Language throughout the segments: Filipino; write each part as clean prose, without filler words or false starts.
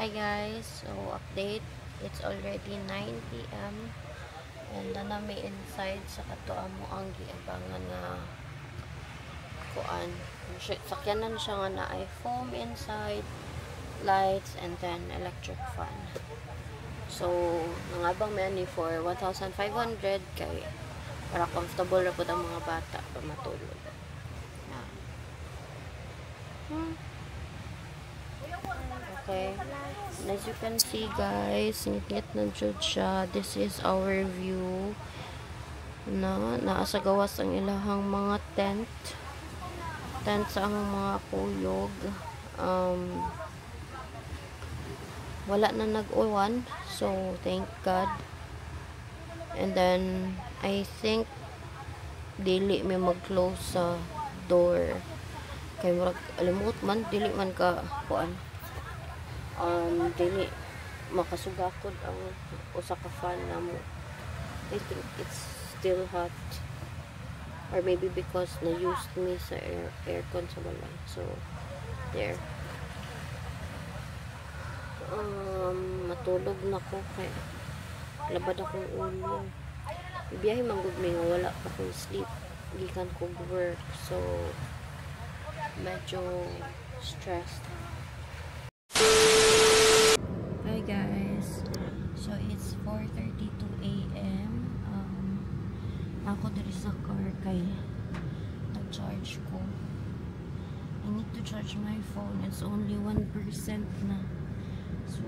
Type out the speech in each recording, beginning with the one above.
Hi guys, so update, it's already 9 p.m. and nanami inside sa katuan mo ang giabangan nga kuan. Sakyanan siya nga na ay foam inside, lights, and then electric fan. So, nangabang may ani for 1,500 kay para comfortable ra pud ang mga bata pa matulog. Okay, and as you can see guys, ngit na jud siya. This is our view na naasa gawas ang ilahang mga tent sa ang mga kuyog. Wala na nag-uwan, so thank God. And then I think dili may mag-close sa door kay murag alimot man, dili man ka kuan, dili makasugakod ang usa ka fan na mo. I think it's still hot, or maybe because na used me sa aircon sa balay. So there, matulog na ko kay labad akong ulo. Biyahe manggod mi nga wala pa akong sleep gikan ko work, so medyo stressed. Hi guys, so it's 4:32 a.m. Ako diri sa car kay nag-charge ko. I need to charge my phone. It's only 1% na, so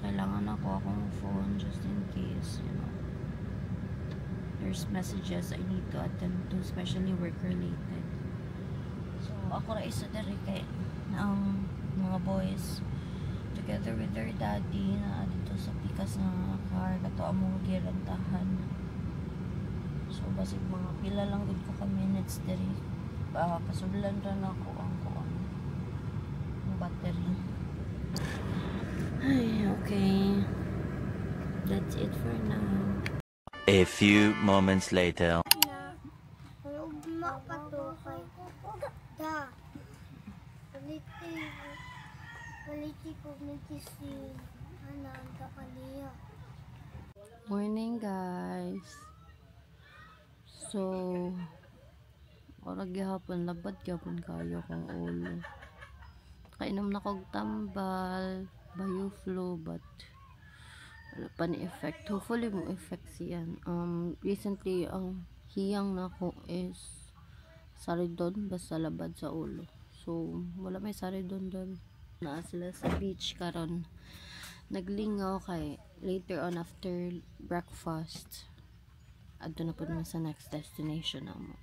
kailangan ako akong phone just in case, you know, there's messages I need to attend to, especially work related. So ako ra isa diri kay ang mga boys together with their daddy na dito sa pikas nga car kato among girantahan. So basig mga pila lang gud ko ka minutes diri, kasudlan ra nako ang battery. Ay, okay, that's it for now. A few moments later. Morning guys. So orag gihapon, labad gyapon kayo kang ulo. Kainom na kog tambal, bayo flu, but wala pa ni effect. Hopefully mo effect siyan. Recently ang hiyang nako is saridon basta labad sa ulo. So wala may saridon doon. Naa sila sa beach karon. Naglingaw kay later on after breakfast adto na pud sa next destination namo.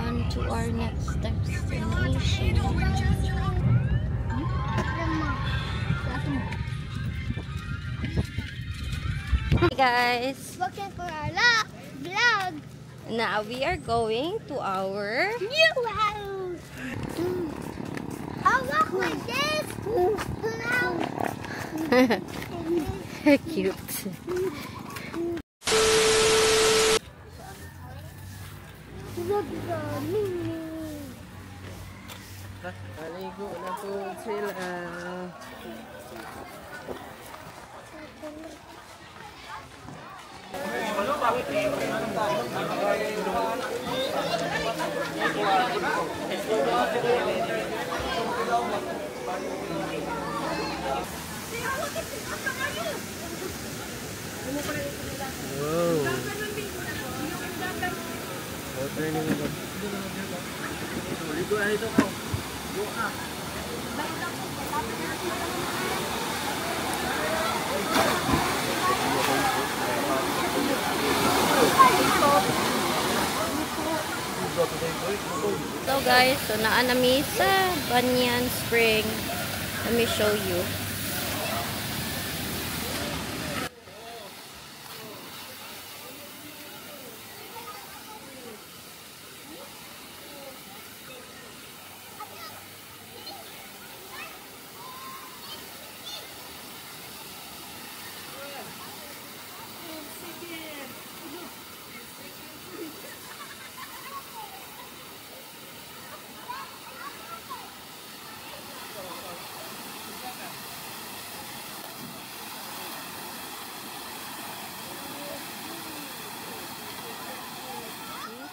On to our next destination. Hey guys, Welcome for our vlog. now we are going to our New house. I'll walk like this. cute. Maligo na po sila. Wow. Water ni mo. Ligo na dito ko. Go ah. So guys, so naanami sa Banyan Spring. Let me show you.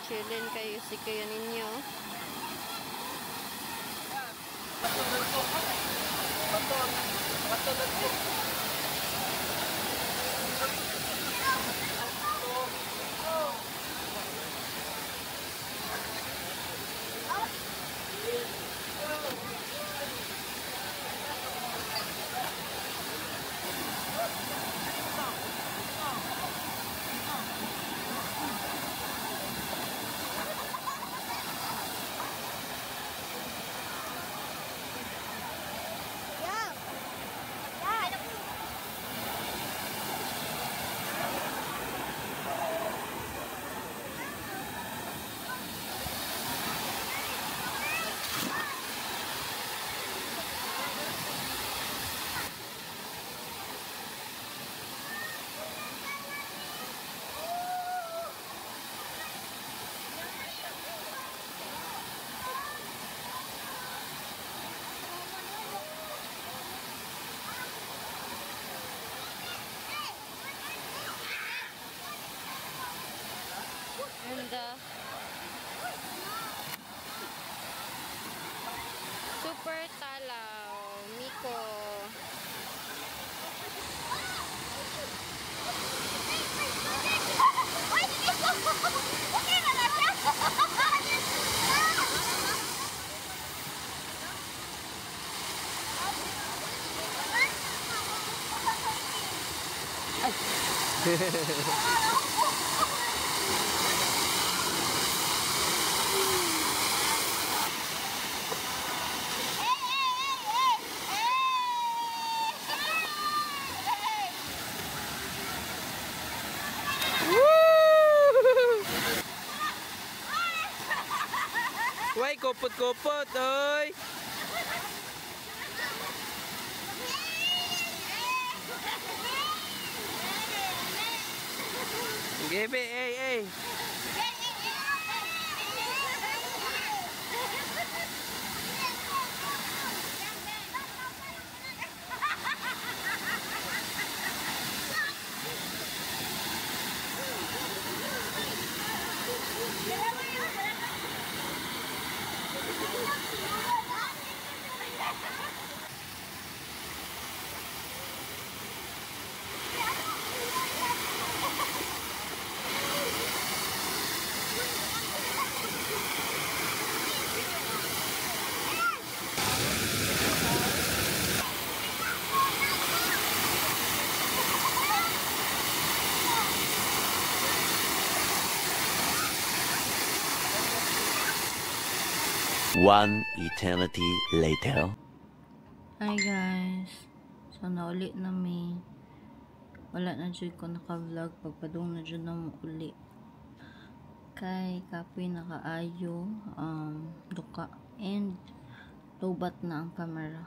Chilling kayo si kaya ninyo. And super talaw, Miko. Why, kupot-kupot, oy! Gebe, ay! One eternity later. Hi guys. So nauli na mi. Wala na jud ko naka-vlog pagpadung na jud na mo uli. Kay kapoy nakaayo duka and lobat na ang camera.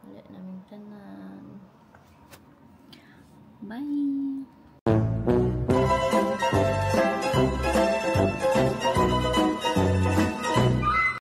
Wala naming tanan. Bye.